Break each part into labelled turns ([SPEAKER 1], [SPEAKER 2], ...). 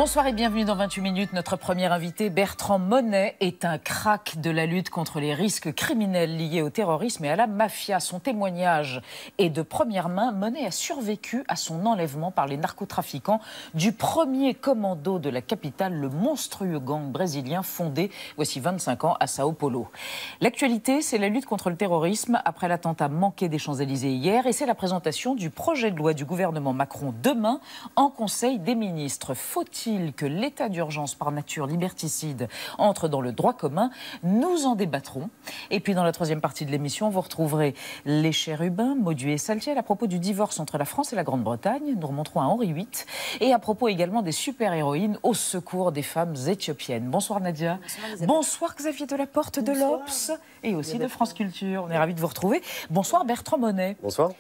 [SPEAKER 1] Bonsoir et bienvenue dans 28 minutes. Notre premier invité, Bertrand Monet, est un crack de la lutte contre les risques criminels liés au terrorisme et à la mafia. Son témoignage est de première main. Monet a survécu à son enlèvement par les narcotrafiquants du premier commando de la capitale, le monstrueux gang brésilien fondé, voici 25 ans, à Sao Paulo. L'actualité, c'est la lutte contre le terrorisme après l'attentat manqué des Champs-Élysées hier, et c'est la présentation du projet de loi du gouvernement Macron demain en Conseil des ministres. Faut-il que l'état d'urgence par nature liberticide entre dans le droit commun? Nous en débattrons. Et puis dans la troisième partie de l'émission, vous retrouverez les chérubins, Mauduit et Saltiel, à propos du divorce entre la France et la Grande-Bretagne. Nous remonterons à Henri VIII. Et à propos également des super-héroïnes au secours des femmes éthiopiennes. Bonsoir Nadia. Bonsoir, bonsoir Xavier Delaporte de l'Obs et aussi de France Culture. On est ravis de vous retrouver. Bonsoir Bertrand Monet.
[SPEAKER 2] Bonsoir.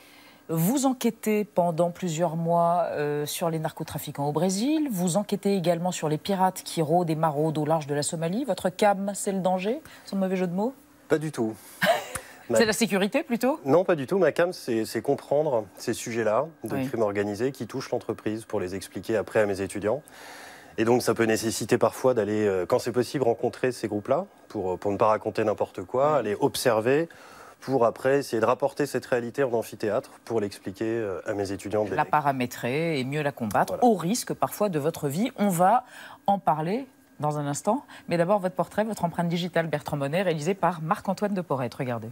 [SPEAKER 1] Vous enquêtez pendant plusieurs mois sur les narcotrafiquants au Brésil. Vous enquêtez également sur les pirates qui rôdent et maraudent au large de la Somalie. Votre cam, c'est le danger, sans mauvais jeu de mots?
[SPEAKER 2] Pas du tout.
[SPEAKER 1] C'est la sécurité plutôt?
[SPEAKER 2] Non, pas du tout. Ma cam, c'est comprendre ces sujets-là de crime organisé qui touchent l'entreprise pour les expliquer après à mes étudiants. Et donc ça peut nécessiter parfois d'aller, quand c'est possible, rencontrer ces groupes-là pour ne pas raconter n'importe quoi, aller observer, pour après essayer de rapporter cette réalité en amphithéâtre pour l'expliquer à mes étudiants.
[SPEAKER 1] La paramétrer et mieux la combattre, voilà, au risque parfois de votre vie. On va en parler dans un instant. Mais d'abord, votre portrait, votre empreinte digitale, Bertrand Monet, réalisé par Marc-Antoine de Porrette. Regardez.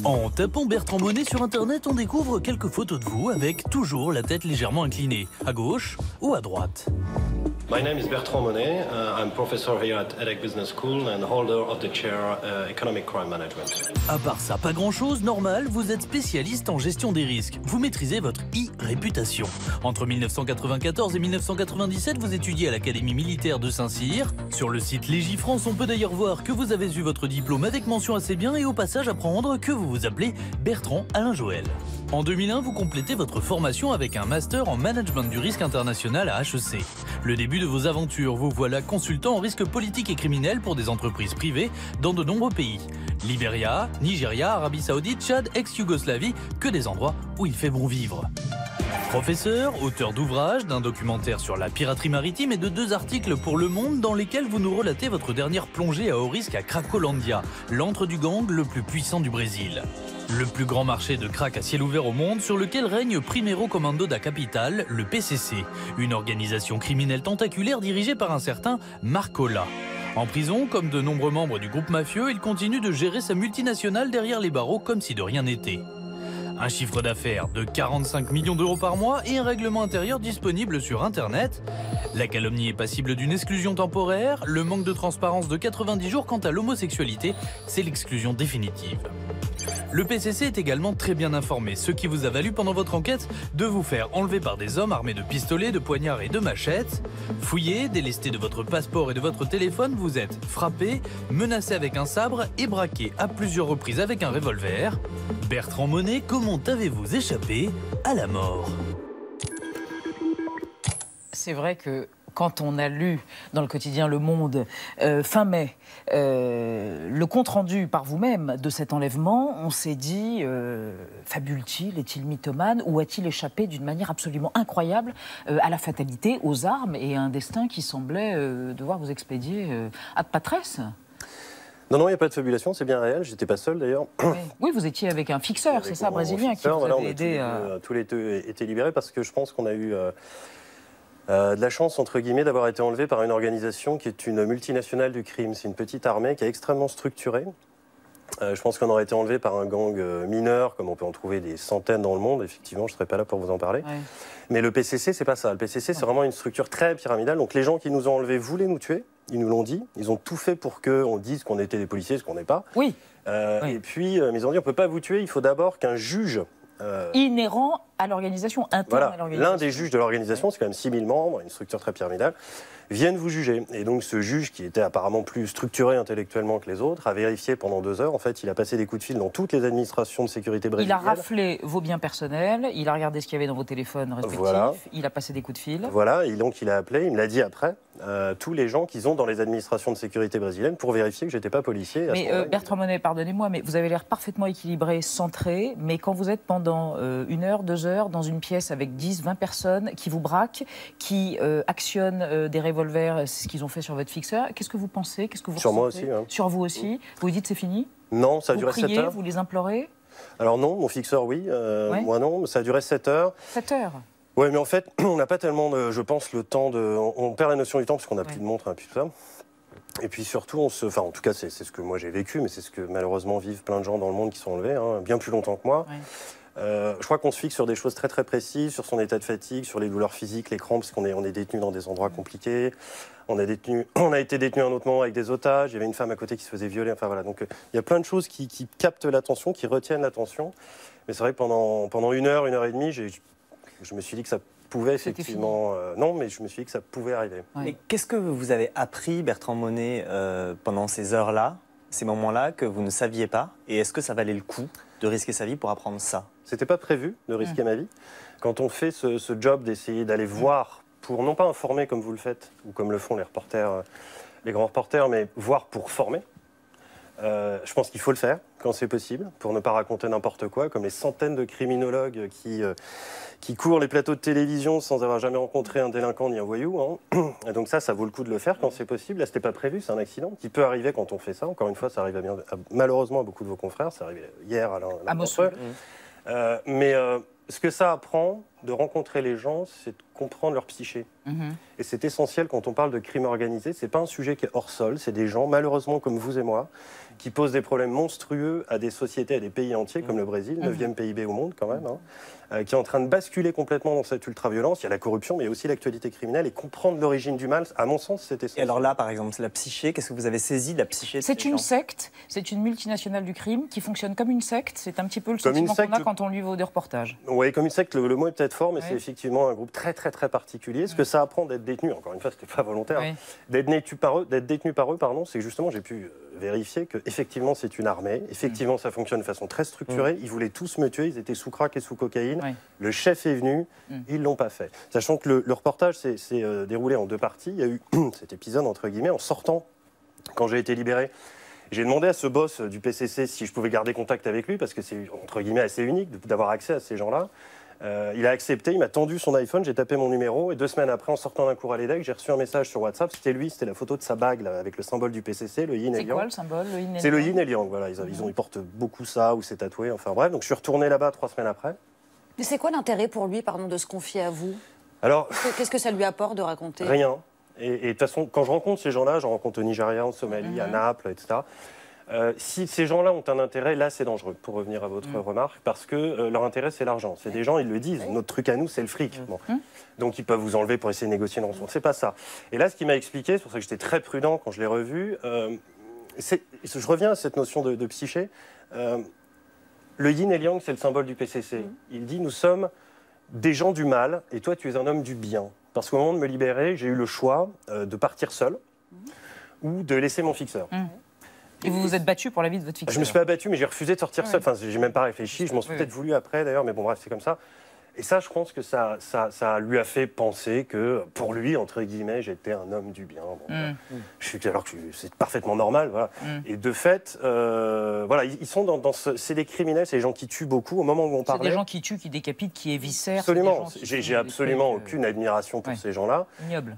[SPEAKER 3] En tapant Bertrand Monet sur Internet, on découvre quelques photos de vous avec toujours la tête légèrement inclinée, à gauche ou à droite.
[SPEAKER 2] My name is Bertrand Monet. I'm professor here at EDHEC Business School and holder of the chair Economic Crime Management.
[SPEAKER 3] À part ça, pas grand-chose, normal, vous êtes spécialiste en gestion des risques. Vous maîtrisez votre e-réputation. Entre 1994 et 1997, vous étudiez à l'Académie militaire de Saint-Cyr. Sur le site Légifrance, on peut d'ailleurs voir que vous avez eu votre diplôme avec mention assez bien et au passage apprendre que vous vous appelez Bertrand Alain Joël. En 2001, vous complétez votre formation avec un master en management du risque international à HEC. Le début de vos aventures, vous voilà consultant en risque politique et criminel pour des entreprises privées dans de nombreux pays. Libéria, Nigeria, Arabie Saoudite, Tchad, ex-Yougoslavie, que des endroits où il fait bon vivre. Professeur, auteur d'ouvrages, d'un documentaire sur la piraterie maritime et de 2 articles pour Le Monde dans lesquels vous nous relatez votre dernière plongée à haut risque à Cracolandia, l'antre du gang le plus puissant du Brésil. Le plus grand marché de crack à ciel ouvert au monde sur lequel règne Primeiro Comando da Capital, le PCC, une organisation criminelle tentaculaire dirigée par un certain Marcola. En prison, comme de nombreux membres du groupe mafieux, il continue de gérer sa multinationale derrière les barreaux comme si de rien n'était. Un chiffre d'affaires de 45 millions d'euros par mois et un règlement intérieur disponible sur Internet. La calomnie est passible d'une exclusion temporaire, le manque de transparence de 90 jours quant à l'homosexualité, c'est l'exclusion définitive. Le PCC est également très bien informé, ce qui vous a valu pendant votre enquête de vous faire enlever par des hommes armés de pistolets, de poignards et de machettes. Fouillé, délesté de votre passeport et de votre téléphone, vous êtes frappé, menacé avec un sabre et braqué à plusieurs reprises avec un revolver. Bertrand Monet, comment avez-vous échappé à la mort?
[SPEAKER 1] C'est vrai que quand on a lu dans le quotidien Le Monde, fin mai, le compte-rendu par vous-même de cet enlèvement, on s'est dit, fabule-t-il, est-il mythomane ou a-t-il échappé d'une manière absolument incroyable à la fatalité, aux armes et à un destin qui semblait devoir vous expédier ad patresse?
[SPEAKER 2] Non, il n'y a pas de fabulation, c'est bien réel. J'étais pas seul d'ailleurs.
[SPEAKER 1] Oui, vous étiez avec un fixeur, c'est ça, brésilien, qui vous avait aidé à...
[SPEAKER 2] Tous les deux étaient libérés parce que je pense qu'on a eu... de la chance, entre guillemets, d'avoir été enlevé par une organisation qui est une multinationale du crime. C'est une petite armée qui est extrêmement structurée. Je pense qu'on aurait été enlevé par un gang mineur, comme on peut en trouver des centaines dans le monde. Effectivement, je ne serais pas là pour vous en parler. Ouais. Mais le PCC, c'est pas ça. Le PCC, c'est vraiment une structure très pyramidale. Donc les gens qui nous ont enlevés voulaient nous tuer. Ils nous l'ont dit. Ils ont tout fait pour qu'on dise qu'on était des policiers, ce qu'on n'est pas.
[SPEAKER 1] Oui.
[SPEAKER 2] Et puis, ils ont dit, on ne peut pas vous tuer. Il faut d'abord qu'un juge...
[SPEAKER 1] inhérent à l'organisation, interne
[SPEAKER 2] voilà,
[SPEAKER 1] à l'organisation.
[SPEAKER 2] L'un des juges de l'organisation, c'est quand même 6000 membres, une structure très pyramidale, viennent vous juger. Et donc ce juge, qui était apparemment plus structuré intellectuellement que les autres, a vérifié pendant 2 heures. En fait, il a passé des coups de fil dans toutes les administrations de sécurité brésiliennes.
[SPEAKER 1] Il a raflé vos biens personnels, il a regardé ce qu'il y avait dans vos téléphones respectifs, voilà. Il a passé des coups de fil.
[SPEAKER 2] Voilà, et donc il a appelé, il me l'a dit après, tous les gens qu'ils ont dans les administrations de sécurité brésiliennes pour vérifier que j'étais pas policier.
[SPEAKER 1] Mais Bertrand Monet, pardonnez-moi, mais vous avez l'air parfaitement équilibré, centré, mais quand vous êtes pendant 1 heure, 2 heures dans une pièce avec 10, 20 personnes qui vous braquent, qui actionnent des revolvers, c'est ce qu'ils ont fait sur votre fixeur, qu'est-ce que vous pensez? Qu'est-ce que vous
[SPEAKER 2] Sur moi
[SPEAKER 1] ressentez?
[SPEAKER 2] aussi. Hein.
[SPEAKER 1] Sur vous aussi? Vous dites c'est fini?
[SPEAKER 2] Non, ça a duré 7 heures.
[SPEAKER 1] Vous les implorez?
[SPEAKER 2] Alors non, mon fixeur oui,
[SPEAKER 1] Ouais.
[SPEAKER 2] moi non, ça a duré 7 heures.
[SPEAKER 1] 7 heures?
[SPEAKER 2] Oui, mais en fait, on n'a pas tellement, je pense, le temps de... On perd la notion du temps parce qu'on n'a plus de montre, hein, puis tout ça. Et puis surtout, enfin en tout cas, c'est ce que moi j'ai vécu, mais c'est ce que malheureusement vivent plein de gens dans le monde qui sont enlevés, hein, bien plus longtemps que moi.
[SPEAKER 1] Ouais.
[SPEAKER 2] Je crois qu'on se fixe sur des choses très très précises, sur son état de fatigue, sur les douleurs physiques, les crampes, parce qu'on est détenu dans des endroits compliqués. On a été détenu un autre moment avec des otages. Il y avait une femme à côté qui se faisait violer. Enfin voilà, donc il y a plein de choses qui captent l'attention, qui retiennent l'attention. Mais c'est vrai que pendant 1 heure, 1 heure et demie, je me suis dit que ça pouvait effectivement... non, mais je me suis dit que ça pouvait arriver.
[SPEAKER 1] Ouais.
[SPEAKER 4] Mais qu'est-ce que vous avez appris, Bertrand Monet, pendant ces heures-là, ces moments-là, que vous ne saviez pas? Et est-ce que ça valait le coup de risquer sa vie pour apprendre ça?
[SPEAKER 2] C'était pas prévu de risquer ma vie. Quand on fait ce job d'essayer d'aller voir, pour non pas informer comme vous le faites, ou comme le font les reporters, les grands reporters, mais voir pour former, je pense qu'il faut le faire quand c'est possible, pour ne pas raconter n'importe quoi, comme les centaines de criminologues qui courent les plateaux de télévision sans avoir jamais rencontré un délinquant ni un voyou. Hein. Et donc ça vaut le coup de le faire quand c'est possible. Là, c'était pas prévu, c'est un accident qui peut arriver quand on fait ça. Encore une fois, ça arrive malheureusement à beaucoup de vos confrères. Ça arrivait hier à l'un d'entre eux. Mais ce que ça apprend de rencontrer les gens, c'est de comprendre leur psyché. Et c'est essentiel quand on parle de crime organisé. C'est pas un sujet qui est hors sol. C'est des gens, malheureusement comme vous et moi, qui posent des problèmes monstrueux à des sociétés, à des pays entiers comme le Brésil, 9e PIB au monde quand même, hein, qui est en train de basculer complètement dans cette ultra-violence. Il y a la corruption, mais il y a aussi l'actualité criminelle. Et comprendre l'origine du mal, à mon sens, c'est essentiel.
[SPEAKER 4] Et alors là, par exemple, c'est la psyché. Qu'est-ce que vous avez saisi de la psyché de ces
[SPEAKER 1] C'est une
[SPEAKER 4] gens?
[SPEAKER 1] secte, c'est une multinationale du crime qui fonctionne comme une secte. C'est un petit peu le sentiment qu'on a quand on lit vos deux reportages.
[SPEAKER 2] Oui, comme une secte, le mot est peut-être fort, mais
[SPEAKER 1] Ouais.
[SPEAKER 2] c'est effectivement un groupe très très très particulier. Ce que ça apprend d'être détenu, encore une fois, c'était pas volontaire, d'être détenu par eux, c'est que justement j'ai pu vérifier que effectivement c'est une armée, effectivement ça fonctionne de façon très structurée. Ils voulaient tous me tuer, ils étaient sous crack et sous cocaïne. Le chef est venu, ils l'ont pas fait. Sachant que le reportage s'est déroulé en 2 parties. Il y a eu cet épisode entre guillemets en sortant quand j'ai été libéré. J'ai demandé à ce boss du PCC si je pouvais garder contact avec lui, parce que c'est entre guillemets assez unique d'avoir accès à ces gens-là. Il a accepté, il m'a tendu son iPhone, j'ai tapé mon numéro, et 2 semaines après, en sortant d'un cours à l'EDEC, j'ai reçu un message sur WhatsApp. C'était lui, c'était la photo de sa bague là, avec le symbole du PCC, le yin et yang.
[SPEAKER 1] C'est quoi le symbole, le yin et yang?
[SPEAKER 2] C'est le yin et yang, voilà. Ils portent beaucoup ça, ou c'est tatoué, enfin bref. Donc je suis retourné là-bas 3 semaines après.
[SPEAKER 5] Mais c'est quoi l'intérêt pour lui, pardon, de se confier à vous?
[SPEAKER 2] Alors,
[SPEAKER 5] Qu'est-ce que ça lui apporte de raconter?
[SPEAKER 2] rien. Et de toute façon, quand je rencontre ces gens-là, j'en rencontre au Nigeria, en Somalie, à Naples, etc. Si ces gens-là ont un intérêt, là c'est dangereux, pour revenir à votre remarque, parce que leur intérêt c'est l'argent. C'est des gens, ils le disent, notre truc à nous c'est le fric. Bon. Donc ils peuvent vous enlever pour essayer de négocier une rançon. C'est pas ça. Et là ce qu'il m'a expliqué, c'est pour ça que j'étais très prudent quand je l'ai revu, je reviens à cette notion de psyché. Le yin et le yang c'est le symbole du PCC. Il dit nous sommes des gens du mal et toi tu es un homme du bien. Parce qu'au moment de me libérer, j'ai eu le choix de partir seul ou de laisser mon fixeur.
[SPEAKER 1] Et vous vous êtes battu pour la vie de votre fixeur?
[SPEAKER 2] Je me suis pas abattu, mais j'ai refusé de sortir seul. Enfin, j'ai même pas réfléchi. Je m'en suis peut-être voulu après, d'ailleurs, mais bon, bref, c'est comme ça. Et ça, je pense que ça lui a fait penser que, pour lui, entre guillemets, j'étais un homme du bien. Bon, alors que c'est parfaitement normal, voilà. Et de fait, voilà, ils sont c'est des criminels, c'est des gens qui tuent beaucoup. Au moment où on parlait...
[SPEAKER 1] C'est des gens qui tuent, qui décapitent, qui éviscèrent.
[SPEAKER 2] Absolument. J'ai absolument aucune admiration pour ces gens-là.
[SPEAKER 1] Ignoble.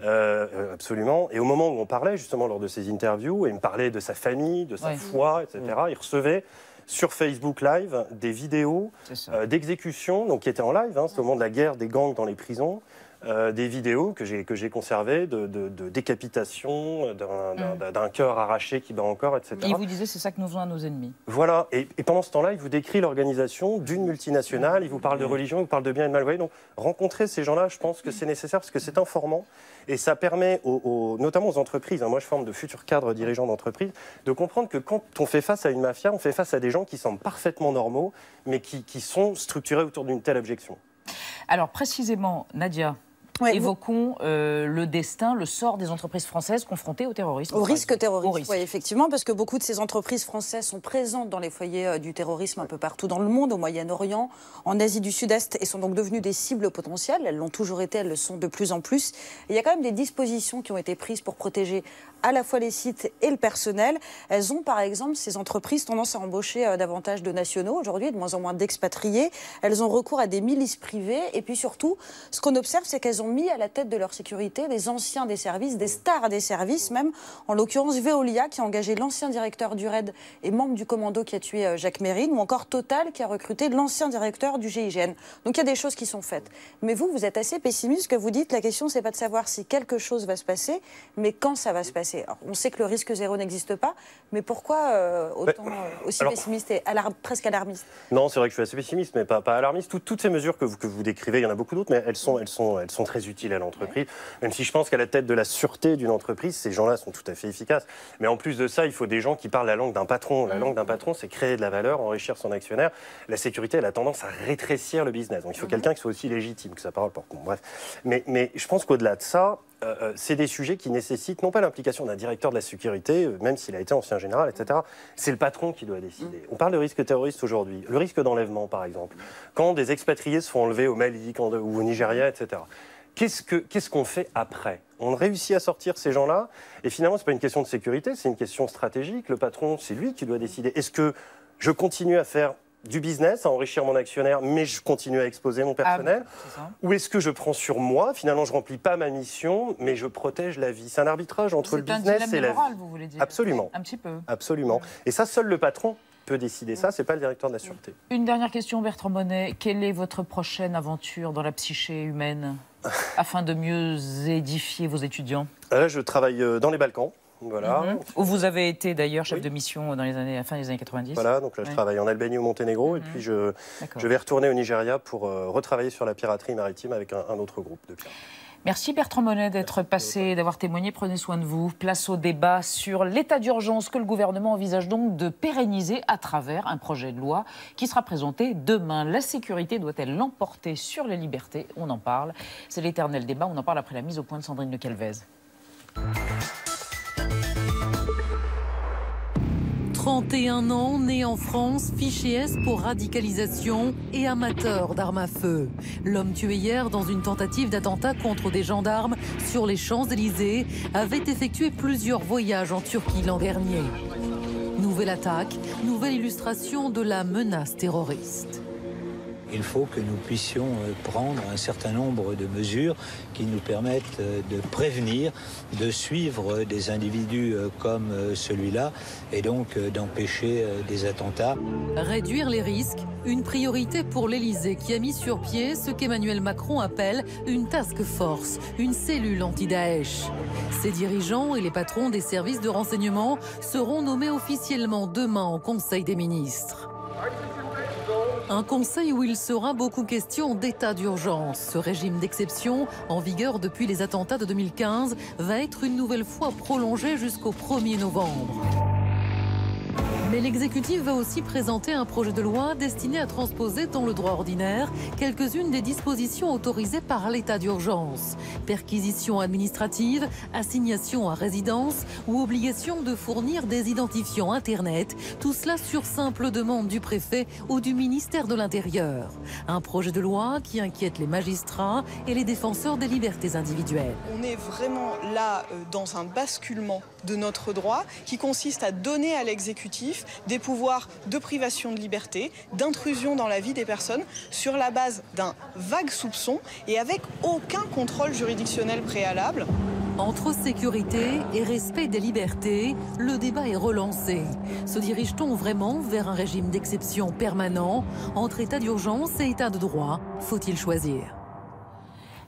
[SPEAKER 2] Absolument. Et au moment où on parlait, justement, lors de ces interviews, et il me parlait de sa famille, de sa foi, etc., il recevait sur Facebook Live des vidéos d'exécution, donc qui étaient en live, hein, c'est au moment de la guerre des gangs dans les prisons, des vidéos que j'ai conservées de décapitation, d'un cœur arraché qui bat encore, etc.
[SPEAKER 1] Et il vous disait, c'est ça que nous faisons à nos ennemis.
[SPEAKER 2] Voilà, et pendant ce temps-là, il vous décrit l'organisation d'une multinationale, il vous parle de religion, il vous parle de bien et de mal. Vous voyez, donc rencontrer ces gens-là, je pense que c'est nécessaire parce que c'est informant et ça permet, notamment aux entreprises, hein, moi je forme de futurs cadres dirigeants d'entreprises, de comprendre que quand on fait face à une mafia, on fait face à des gens qui semblent parfaitement normaux, mais qui sont structurés autour d'une telle objection.
[SPEAKER 1] Alors précisément, Nadia,
[SPEAKER 5] Ouais,
[SPEAKER 1] évoquons le destin, le sort des entreprises françaises confrontées au terrorisme.
[SPEAKER 5] Au risque terroriste,
[SPEAKER 1] Au risque.
[SPEAKER 5] oui, effectivement, parce que beaucoup de ces entreprises françaises sont présentes dans les foyers du terrorisme un peu partout dans le monde, au Moyen-Orient, en Asie du Sud-Est, et sont donc devenues des cibles potentielles. Elles l'ont toujours été, elles le sont de plus en plus. Et il y a quand même des dispositions qui ont été prises pour protéger à la fois les sites et le personnel. Elles ont, par exemple, ces entreprises, tendance à embaucher davantage de nationaux aujourd'hui, de moins en moins d'expatriés. Elles ont recours à des milices privées. Et puis surtout, ce qu'on observe, c'est qu'elles ont mis à la tête de leur sécurité des anciens des services, des stars des services même. En l'occurrence, Veolia, qui a engagé l'ancien directeur du RAID et membre du commando qui a tué Jacques Mérine, ou encore Total, qui a recruté l'ancien directeur du GIGN. Donc il y a des choses qui sont faites. Mais vous êtes assez pessimiste, que vous dites, la question, c'est pas de savoir si quelque chose va se passer, mais quand ça va se passer. Alors, on sait que le risque zéro n'existe pas, mais pourquoi autant aussi pessimiste et presque alarmiste?
[SPEAKER 2] Non, c'est vrai que je suis assez pessimiste, mais pas alarmiste. Toutes ces mesures que vous décrivez, il y en a beaucoup d'autres, mais elles sont très utiles à l'entreprise. Même si je pense qu'à la tête de la sûreté d'une entreprise, ces gens-là sont tout à fait efficaces. Mais en plus de ça, il faut des gens qui parlent la langue d'un patron. La langue d'un patron, c'est créer de la valeur, enrichir son actionnaire. La sécurité, elle a tendance à rétrécir le business. Donc il faut quelqu'un qui soit aussi légitime que sa parole porte. Bon, bref. Mais je pense qu'au-delà de ça, c'est des sujets qui nécessitent non pas l'implication d'un directeur de la sécurité, même s'il a été ancien général, etc. C'est le patron qui doit décider. On parle de risque terroriste aujourd'hui. Le risque d'enlèvement, par exemple. Quand des expatriés se font enlever au Mali ou au Nigeria, etc. Qu'est-ce qu'on fait après? On réussit à sortir ces gens-là, et finalement, ce n'est pas une question de sécurité, c'est une question stratégique. Le patron, c'est lui qui doit décider. Est-ce que je continue à faire du business, à enrichir mon actionnaire, mais je continue à exposer mon personnel? Ou est-ce que je prends sur moi, finalement je ne remplis pas ma mission, mais je protège la vie? C'est un arbitrage entre le business et la vie.
[SPEAKER 1] Vous voulez dire?
[SPEAKER 2] Absolument.
[SPEAKER 1] Un petit peu.
[SPEAKER 2] Absolument. Et ça, seul le patron peut décider ça, c'est pas le directeur de la sûreté.
[SPEAKER 1] Une dernière question, Bertrand Monet. Quelle est votre prochaine aventure dans la psyché humaine afin de mieux édifier vos étudiants?
[SPEAKER 2] Là, je travaille dans les Balkans. Voilà.
[SPEAKER 1] Où vous avez été d'ailleurs chef de mission dans les fin des années 90.
[SPEAKER 2] Voilà, donc là je travaille en Albanie, au Monténégro, et puis je vais retourner au Nigeria pour retravailler sur la piraterie maritime avec un autre groupe de pirates.
[SPEAKER 1] Merci Bertrand Monet d'être passé, d'avoir témoigné. Prenez soin de vous. Place au débat sur l'état d'urgence que le gouvernement envisage donc de pérenniser à travers un projet de loi qui sera présenté demain. La sécurité doit-elle l'emporter sur les libertés? On en parle. C'est l'éternel débat. On en parle après la mise au point de Sandrine Le Calvez.
[SPEAKER 6] 31 ans, né en France, fiché S pour radicalisation et amateur d'armes à feu. L'homme tué hier dans une tentative d'attentat contre des gendarmes sur les Champs-Élysées avait effectué plusieurs voyages en Turquie l'an dernier. Nouvelle attaque, nouvelle illustration de la menace terroriste.
[SPEAKER 7] Il faut que nous puissions prendre un certain nombre de mesures qui nous permettent de prévenir, de suivre des individus comme celui-là et donc d'empêcher des attentats.
[SPEAKER 6] Réduire les risques, une priorité pour l'Élysée qui a mis sur pied ce qu'Emmanuel Macron appelle une task force, une cellule anti-Daesh. Ses dirigeants et les patrons des services de renseignement seront nommés officiellement demain au Conseil des ministres. Un conseil où il sera beaucoup question d'état d'urgence. Ce régime d'exception, en vigueur depuis les attentats de 2015, va être une nouvelle fois prolongé jusqu'au 1er novembre. Mais l'exécutif va aussi présenter un projet de loi destiné à transposer dans le droit ordinaire quelques-unes des dispositions autorisées par l'état d'urgence. Perquisition administrative, assignation à résidence ou obligation de fournir des identifiants Internet, tout cela sur simple demande du préfet ou du ministère de l'Intérieur. Un projet de loi qui inquiète les magistrats et les défenseurs des libertés individuelles.
[SPEAKER 8] On est vraiment là dans un basculement de notre droit qui consiste à donner à l'exécutif des pouvoirs de privation de liberté, d'intrusion dans la vie des personnes sur la base d'un vague soupçon et avec aucun contrôle juridictionnel préalable.
[SPEAKER 6] Entre sécurité et respect des libertés, le débat est relancé. Se dirige-t-on vraiment vers un régime d'exception permanent? Entre état d'urgence et état de droit, faut-il choisir?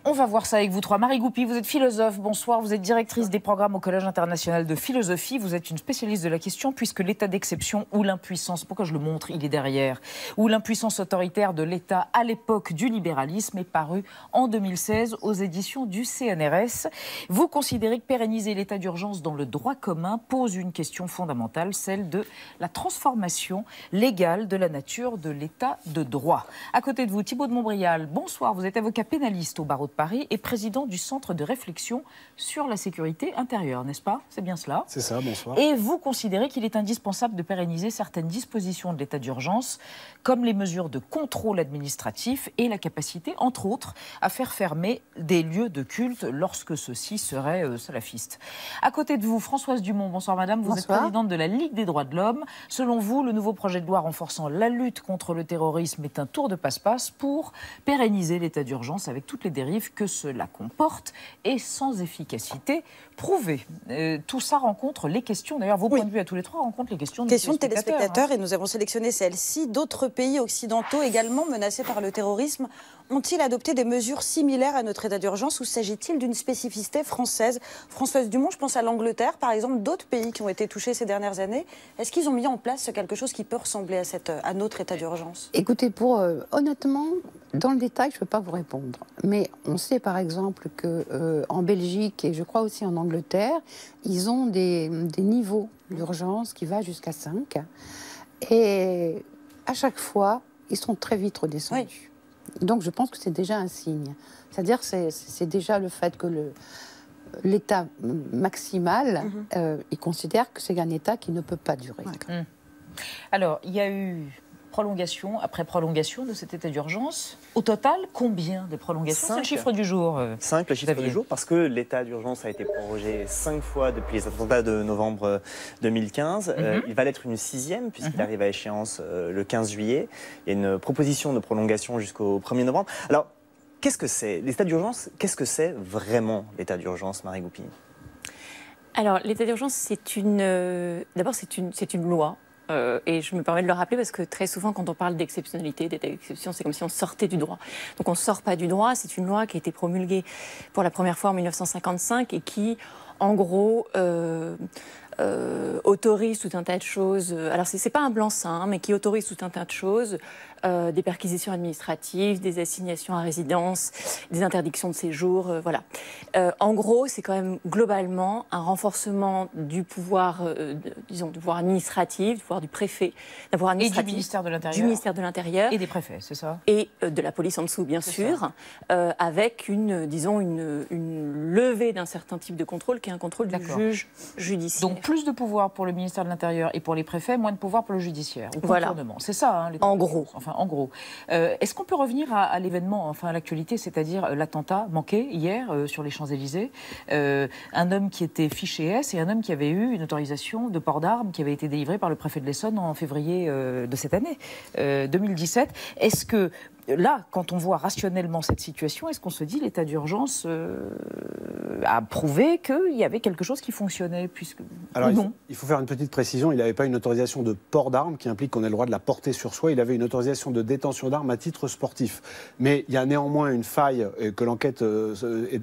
[SPEAKER 1] On va voir ça avec vous trois. Marie Goupy, vous êtes philosophe. Bonsoir. Vous êtes directrice des programmes au Collège international de philosophie. Vous êtes une spécialiste de la question puisque l'état d'exception ou l'impuissance, pourquoi je le montre, il est derrière, ou l'impuissance autoritaire de l'État à l'époque du libéralisme est paru en 2016 aux éditions du CNRS. Vous considérez que pérenniser l'état d'urgence dans le droit commun pose une question fondamentale, celle de la transformation légale de la nature de l'état de droit. À côté de vous, Thibault de Montbrial. Bonsoir. Vous êtes avocat pénaliste au barreau de Paris et président du Centre de réflexion sur la sécurité intérieure, n'est-ce pas? C'est bien cela?
[SPEAKER 9] C'est ça, bonsoir.
[SPEAKER 1] Et vous considérez qu'il est indispensable de pérenniser certaines dispositions de l'état d'urgence, comme les mesures de contrôle administratif et la capacité, entre autres, à faire fermer des lieux de culte lorsque ceux-ci seraient salafistes. À côté de vous, Françoise Dumont, bonsoir madame, vous êtes présidente de la Ligue des droits de l'homme. Selon vous, le nouveau projet de loi renforçant la lutte contre le terrorisme est un tour de passe-passe pour pérenniser l'état d'urgence avec toutes les dérives que cela comporte et sans efficacité prouvée. Tout ça rencontre les questions, d'ailleurs vos points de vue à tous les trois rencontrent les questions
[SPEAKER 5] de téléspectateurs, et nous avons sélectionné celle-ci. D'autres pays occidentaux également menacés par le terrorisme ont-ils adopté des mesures similaires à notre état d'urgence ou s'agit-il d'une spécificité française? Françoise Dumont, je pense à l'Angleterre, par exemple, d'autres pays qui ont été touchés ces dernières années. Est-ce qu'ils ont mis en place quelque chose qui peut ressembler à notre état d'urgence?
[SPEAKER 10] Écoutez, honnêtement, dans le détail, je ne peux pas vous répondre. Mais on sait par exemple qu'en Belgique et je crois aussi en Angleterre, ils ont des niveaux d'urgence qui vont jusqu'à 5. Et à chaque fois, ils sont très vite redescendus. Oui. Donc je pense que c'est déjà un signe. C'est-à-dire c'est déjà le fait que l'état maximal, il considère que c'est un état qui ne peut pas durer.
[SPEAKER 1] Alors, il y a eu prolongation après prolongation de cet état d'urgence. Au total, combien de prolongations? C'est le chiffre du jour.
[SPEAKER 4] 5, le chiffre du jour, parce que l'état d'urgence a été prorogé 5 fois depuis les attentats de novembre 2015. Il va l'être une 6e, puisqu'il arrive à échéance le 15 juillet. Il y a une proposition de prolongation jusqu'au 1er novembre. Alors, qu'est-ce que c'est l'état d'urgence? Qu'est-ce que c'est vraiment l'état d'urgence, Marie Goupil?
[SPEAKER 11] Alors, l'état d'urgence, d'abord, c'est une loi. Et je me permets de le rappeler parce que très souvent, quand on parle d'exceptionnalité, d'état d'exception, c'est comme si on sortait du droit. Donc on ne sort pas du droit, c'est une loi qui a été promulguée pour la première fois en 1955 et qui, en gros, autorise tout un tas de choses. Alors, ce n'est pas un blanc-seing, mais qui autorise tout un tas de choses. Des perquisitions administratives, des assignations à résidence, des interdictions de séjour, voilà. En gros, c'est quand même globalement un renforcement du pouvoir, disons, du pouvoir administratif, du pouvoir du préfet, d'un pouvoir administratif.
[SPEAKER 1] Et du ministère de l'Intérieur.
[SPEAKER 11] Du ministère de l'Intérieur.
[SPEAKER 1] Et des préfets, c'est ça?
[SPEAKER 11] Et de la police en dessous, bien sûr, avec une levée d'un certain type de contrôle qui est un contrôle du juge judiciaire.
[SPEAKER 1] Donc plus de pouvoir pour le ministère de l'Intérieur et pour les préfets, moins de pouvoir pour le judiciaire.
[SPEAKER 11] Voilà.
[SPEAKER 1] C'est ça, hein,
[SPEAKER 11] en gros.
[SPEAKER 1] Enfin, en gros. Est-ce qu'on peut revenir à l'événement, enfin à l'actualité, c'est-à-dire l'attentat manqué hier sur les Champs-Élysées, un homme qui était fiché S et un homme qui avait eu une autorisation de port d'armes qui avait été délivrée par le préfet de l'Essonne en février de cette année, 2017. Est-ce que là, quand on voit rationnellement cette situation, est-ce qu'on se dit l'état d'urgence a prouvé qu'il y avait quelque chose qui fonctionnait
[SPEAKER 9] Alors, il faut faire une petite précision. Il n'avait pas une autorisation de port d'armes qui implique qu'on ait le droit de la porter sur soi. Il avait une autorisation de détention d'armes à titre sportif. Mais il y a néanmoins une faille que l'enquête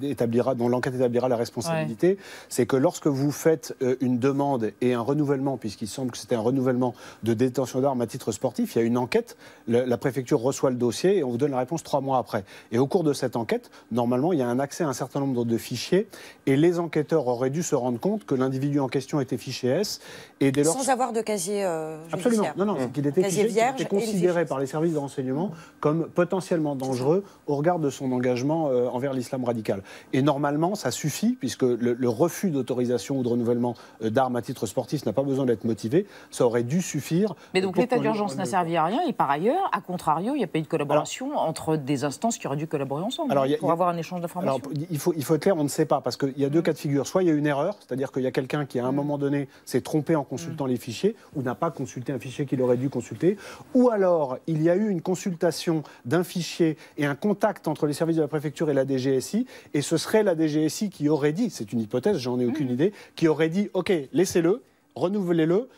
[SPEAKER 9] établira, dont l'enquête établira la responsabilité. Ouais. C'est que lorsque vous faites une demande et un renouvellement, puisqu'il semble que c'était un renouvellement de détention d'armes à titre sportif, il y a une enquête. La préfecture reçoit le dossier et on vous donne la réponse 3 mois après. Et au cours de cette enquête, normalement, il y a un accès à un certain nombre de fichiers et les enquêteurs auraient dû se rendre compte que l'individu en question était fiché S. Et dès lors...
[SPEAKER 5] Sans avoir de casier
[SPEAKER 9] Absolument.
[SPEAKER 5] judiciaire.
[SPEAKER 9] Non, qu'il était fiché, qu'il était considéré par les services de renseignement comme potentiellement dangereux au regard de son engagement envers l'islam radical. Et normalement, ça suffit, puisque le refus d'autorisation ou de renouvellement d'armes à titre sportif n'a pas besoin d'être motivé, ça aurait dû suffire.
[SPEAKER 1] Mais donc l'état d'urgence n'a servi à rien, et par ailleurs, à contrario, il n'y a pas eu de collaboration entre des instances qui auraient dû collaborer ensemble pour avoir un échange d'informations.
[SPEAKER 9] Alors, il faut être clair, on ne sait pas, parce qu'il y a deux cas de figure. Soit il y a une erreur, c'est-à-dire qu'il y a quelqu'un qui, à un moment donné, s'est trompé en consultant les fichiers, ou n'a pas consulté un fichier qu'il aurait dû consulter, ou alors il y a eu une consultation d'un fichier et un contact entre les services de la préfecture et la DGSI, et ce serait la DGSI qui aurait dit, c'est une hypothèse, j'en ai aucune idée, qui aurait dit, ok, laissez-le, renouvelez-le,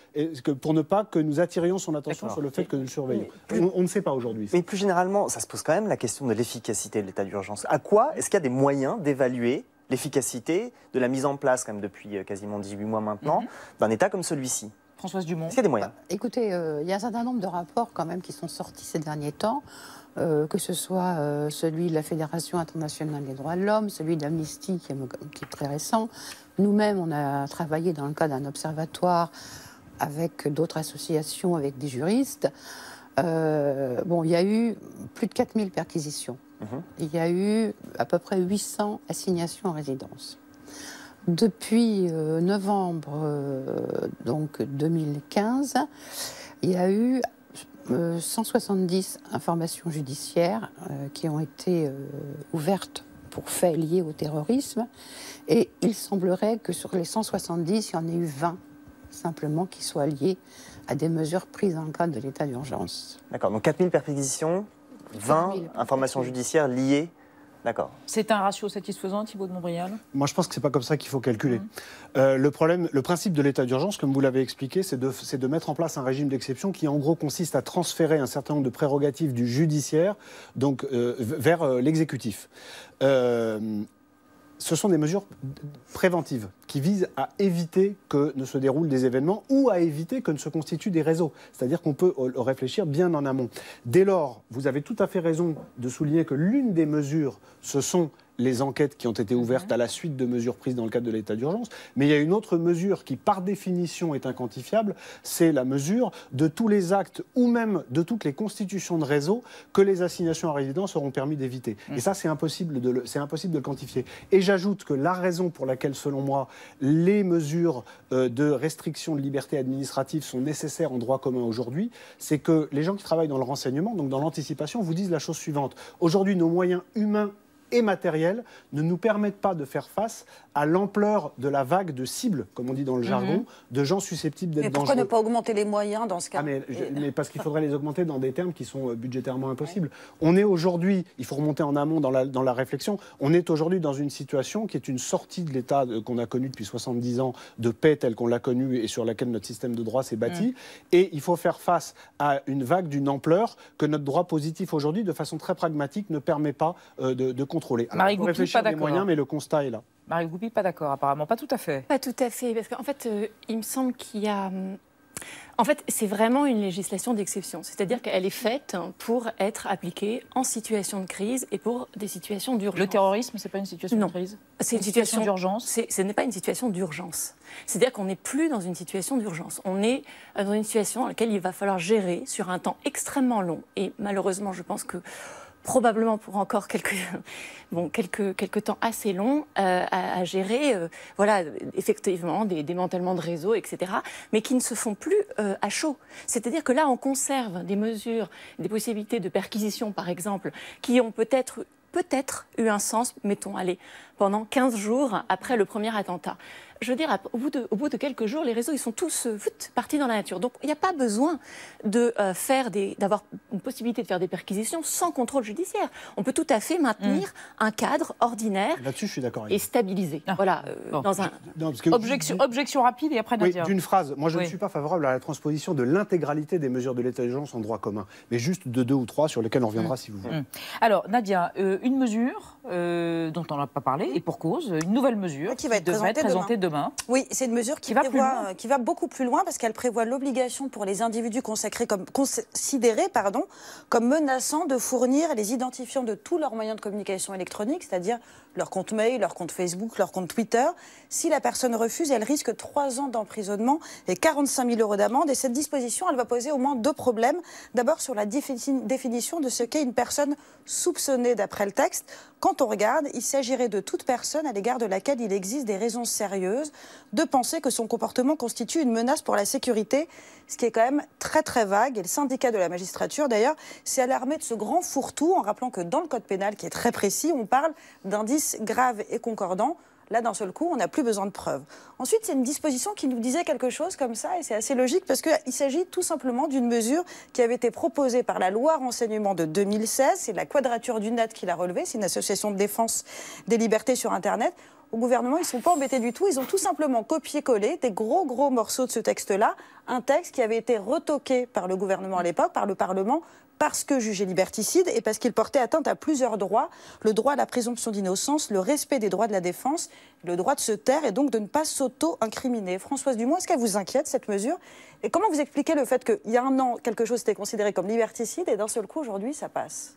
[SPEAKER 9] pour ne pas que nous attirions son attention sur le fait que nous le surveillons. On ne sait pas aujourd'hui.
[SPEAKER 4] Mais plus généralement, ça se pose quand même la question de l'efficacité de l'état d'urgence. À quoi est-ce qu'il y a des moyens d'évaluer l'efficacité de la mise en place, quand même depuis quasiment 18 mois maintenant, d'un état comme celui-ci?
[SPEAKER 1] Françoise Dumont.
[SPEAKER 4] Est-ce qu'il y a des moyens?
[SPEAKER 10] Écoutez, il y a un certain nombre de rapports quand même qui sont sortis ces derniers temps, que ce soit celui de la Fédération internationale des droits de l'homme, celui d'Amnesty qui est très récent. Nous-mêmes, on a travaillé dans le cadre d'un observatoire avec d'autres associations, avec des juristes. Il y a eu plus de 4000 perquisitions il y a eu à peu près 800 assignations en résidence. Depuis novembre donc 2015, il y a eu 170 informations judiciaires qui ont été ouvertes pour faits liés au terrorisme. Et il semblerait que sur les 170, il y en ait eu 20 simplement qui soient liés à des mesures prises dans le cadre de l'état d'urgence.
[SPEAKER 4] D'accord, donc 4000 perquisitions, 20 informations judiciaires liées. D'accord.
[SPEAKER 1] C'est un ratio satisfaisant, Thibault de Montbrial?
[SPEAKER 9] Moi, je pense que ce n'est pas comme ça qu'il faut calculer. Le principe de l'état d'urgence, comme vous l'avez expliqué, c'est de mettre en place un régime d'exception qui, en gros, consiste à transférer un certain nombre de prérogatives du judiciaire donc, vers l'exécutif. Ce sont des mesures préventives qui visent à éviter que ne se déroulent des événements ou à éviter que ne se constituent des réseaux. C'est-à-dire qu'on peut réfléchir bien en amont. Dès lors, vous avez tout à fait raison de souligner que l'une des mesures, ce sont les enquêtes qui ont été ouvertes à la suite de mesures prises dans le cadre de l'état d'urgence. Mais il y a une autre mesure qui, par définition, est inquantifiable, c'est la mesure de tous les actes ou même de toutes les constitutions de réseaux que les assignations à résidence auront permis d'éviter. Et ça, c'est impossible de le quantifier. Et j'ajoute que la raison pour laquelle, selon moi, les mesures de restriction de liberté administrative sont nécessaires en droit commun aujourd'hui, c'est que les gens qui travaillent dans le renseignement, donc dans l'anticipation, vous disent la chose suivante. Aujourd'hui, nos moyens humains et matériels ne nous permettent pas de faire face à l'ampleur de la vague de cibles, comme on dit dans le jargon, de gens susceptibles d'être dangereux.
[SPEAKER 5] Mais pourquoi ne pas augmenter les moyens dans ce cas?
[SPEAKER 9] Mais parce qu'il faudrait les augmenter dans des termes qui sont budgétairement impossibles. On est aujourd'hui, il faut remonter en amont dans la réflexion, on est aujourd'hui dans une situation qui est une sortie de l'état qu'on a connu depuis 70 ans, de paix tel qu'on l'a connu et sur laquelle notre système de droit s'est bâti. Et il faut faire face à une vague d'une ampleur que notre droit positif aujourd'hui, de façon très pragmatique, ne permet pas de contrôler. Alors,
[SPEAKER 1] Marie
[SPEAKER 9] on peut réfléchir des moyens, mais le constat est là.
[SPEAKER 1] Marie Goupil, pas d'accord, apparemment. Pas tout à fait.
[SPEAKER 11] Pas tout à fait, parce qu'en fait, il me semble qu'il y a... En fait, c'est vraiment une législation d'exception. C'est-à-dire qu'elle est faite pour être appliquée en situation de crise et pour des situations d'urgence.
[SPEAKER 1] Le terrorisme, c'est pas une situation de crise?
[SPEAKER 11] C'est une situation
[SPEAKER 1] d'urgence?
[SPEAKER 11] Ce n'est pas une situation d'urgence. C'est-à-dire qu'on n'est plus dans une situation d'urgence. On est dans une situation dans laquelle il va falloir gérer sur un temps extrêmement long. Et malheureusement, je pense que probablement pour encore quelques temps assez longs à gérer, voilà, effectivement, des démantèlements de réseaux, etc., mais qui ne se font plus à chaud. C'est-à-dire que là, on conserve des mesures, des possibilités de perquisition, par exemple, qui ont peut-être eu un sens, mettons, allez, pendant 15 jours après le premier attentat. Je veux dire, au bout de quelques jours, les réseaux, ils sont tous partis dans la nature. Donc, il n'y a pas besoin d'avoir une possibilité de faire des perquisitions sans contrôle judiciaire. On peut tout à fait maintenir un cadre ordinaire.
[SPEAKER 9] Là-dessus, je suis d'accord.
[SPEAKER 11] Et stabilisé. Voilà, dans un...
[SPEAKER 1] Objection rapide et après Nadia.
[SPEAKER 9] Oui, d'une phrase. Moi, je ne suis pas favorable à la transposition de l'intégralité des mesures de l'état d'urgence en droit commun, mais juste de 2 ou 3 sur lesquelles on reviendra si vous voulez.
[SPEAKER 1] Alors, Nadia, une mesure dont on n'a pas parlé, et pour cause, une nouvelle mesure qui devrait être présentée demain.
[SPEAKER 5] Oui, c'est une mesure qui va beaucoup plus loin parce qu'elle prévoit l'obligation pour les individus considérés comme menaçants de fournir les identifiants de tous leurs moyens de communication électronique, c'est-à-dire leur compte mail, leur compte Facebook, leur compte Twitter. Si la personne refuse, elle risque 3 ans d'emprisonnement et 45 000 € d'amende. Et cette disposition, elle va poser au moins 2 problèmes. D'abord, sur la définition de ce qu'est une personne soupçonnée d'après le texte. Quand on regarde, il s'agirait de toute personne à l'égard de laquelle il existe des raisons sérieuses de penser que son comportement constitue une menace pour la sécurité, ce qui est quand même très très vague. Et le syndicat de la magistrature, d'ailleurs, s'est alarmé de ce grand fourre-tout en rappelant que dans le code pénal, qui est très précis, on parle d'indices graves et concordants. Là, d'un seul coup, on n'a plus besoin de preuves. Ensuite, c'est une disposition qui nous disait quelque chose comme ça, et c'est assez logique, parce qu'il s'agit tout simplement d'une mesure qui avait été proposée par la loi renseignement de 2016. C'est la Quadrature du Net qui l'a relevée, c'est une association de défense des libertés sur Internet. Au gouvernement, ils ne sont pas embêtés du tout. Ils ont tout simplement copié-collé des gros morceaux de ce texte-là. Un texte qui avait été retoqué par le gouvernement à l'époque, par le Parlement, parce que jugé liberticide et parce qu'il portait atteinte à plusieurs droits. Le droit à la présomption d'innocence, le respect des droits de la défense, le droit de se taire et donc de ne pas s'auto-incriminer. Françoise Dumont, est-ce qu'elle vous inquiète, cette mesure? Et comment vous expliquez le fait qu'il y a un an, quelque chose était considéré comme liberticide et d'un seul coup, aujourd'hui, ça passe?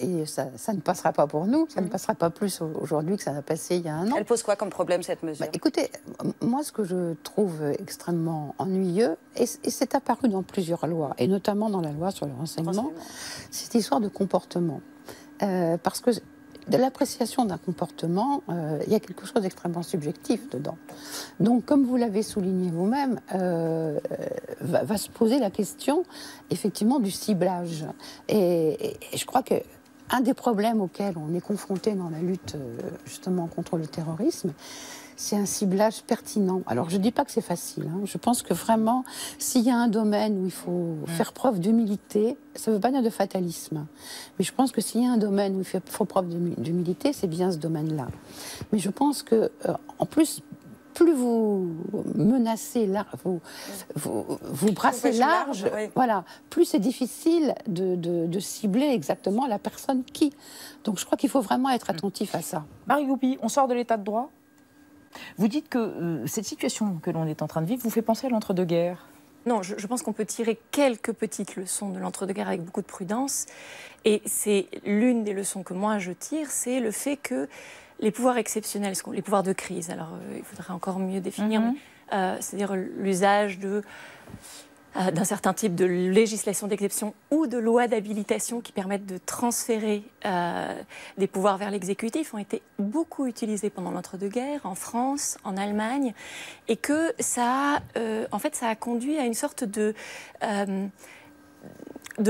[SPEAKER 10] Et ça ne passera pas pour nous, ça ne passera pas plus aujourd'hui que ça a passé il y a un an.
[SPEAKER 5] Elle pose quoi comme problème, cette mesure?
[SPEAKER 10] Écoutez, moi ce que je trouve extrêmement ennuyeux, et c'est apparu dans plusieurs lois, et notamment dans la loi sur le renseignement, c'est cette histoire de comportement. parce que de l'appréciation d'un comportement, il y a quelque chose d'extrêmement subjectif dedans. Donc, comme vous l'avez souligné vous-même, va se poser la question, effectivement, du ciblage. Et je crois que un des problèmes auxquels on est confronté dans la lutte, justement, contre le terrorisme, c'est un ciblage pertinent. Alors, je ne dis pas que c'est facile. Hein. Je pense que vraiment, s'il y a un domaine où il faut faire preuve d'humilité, ça ne veut pas dire de fatalisme. Mais je pense que s'il y a un domaine où il faut preuve d'humilité, c'est bien ce domaine-là. Mais je pense que, en plus, plus vous menacez, vous brassez large, voilà, plus c'est difficile de cibler exactement la personne qui. Donc, je crois qu'il faut vraiment être attentif à ça.
[SPEAKER 1] Marie Goupy, on sort de l'état de droit. Vous dites que cette situation que l'on est en train de vivre vous fait penser à l'entre-deux-guerres.
[SPEAKER 11] Non, je pense qu'on peut tirer quelques petites leçons de l'entre-deux-guerres avec beaucoup de prudence. Et c'est l'une des leçons que moi je tire, c'est le fait que les pouvoirs exceptionnels, les pouvoirs de crise, alors il faudrait encore mieux définir, c'est-à-dire l'usage d'un certain type de législation d'exception ou de loi d'habilitation qui permettent de transférer des pouvoirs vers l'exécutif ont été beaucoup utilisés pendant l'entre-deux-guerres en France, en Allemagne, et que ça a conduit à une sorte de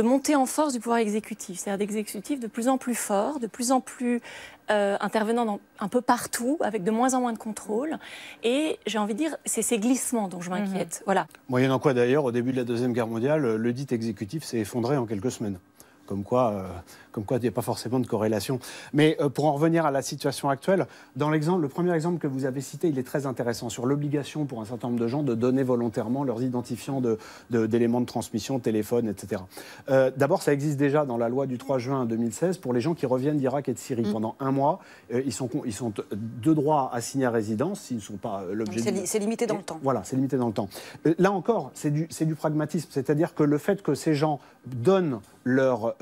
[SPEAKER 11] montée en force du pouvoir exécutif, c'est-à-dire d'exécutifs de plus en plus forts, de plus en plus intervenant un peu partout, avec de moins en moins de contrôle. Et j'ai envie de dire, c'est ces glissements dont je m'inquiète. Voilà.
[SPEAKER 9] Moyennant quoi d'ailleurs, au début de la Deuxième Guerre mondiale, le dit exécutif s'est effondré en quelques semaines. Comme quoi, il n'y a pas forcément de corrélation. Mais pour en revenir à la situation actuelle, dans le premier exemple que vous avez cité, il est très intéressant, sur l'obligation pour un certain nombre de gens de donner volontairement leurs identifiants d'éléments de transmission, téléphone, etc. D'abord, ça existe déjà dans la loi du 3 juin 2016 pour les gens qui reviennent d'Irak et de Syrie. Pendant un mois, ils sont de droit assigner à résidence s'ils ne sont pas l'objet
[SPEAKER 5] C'est limité dans le temps.
[SPEAKER 9] Voilà, c'est limité dans le temps. Là encore, c'est du pragmatisme, c'est-à-dire que le fait que ces gens donnent leurs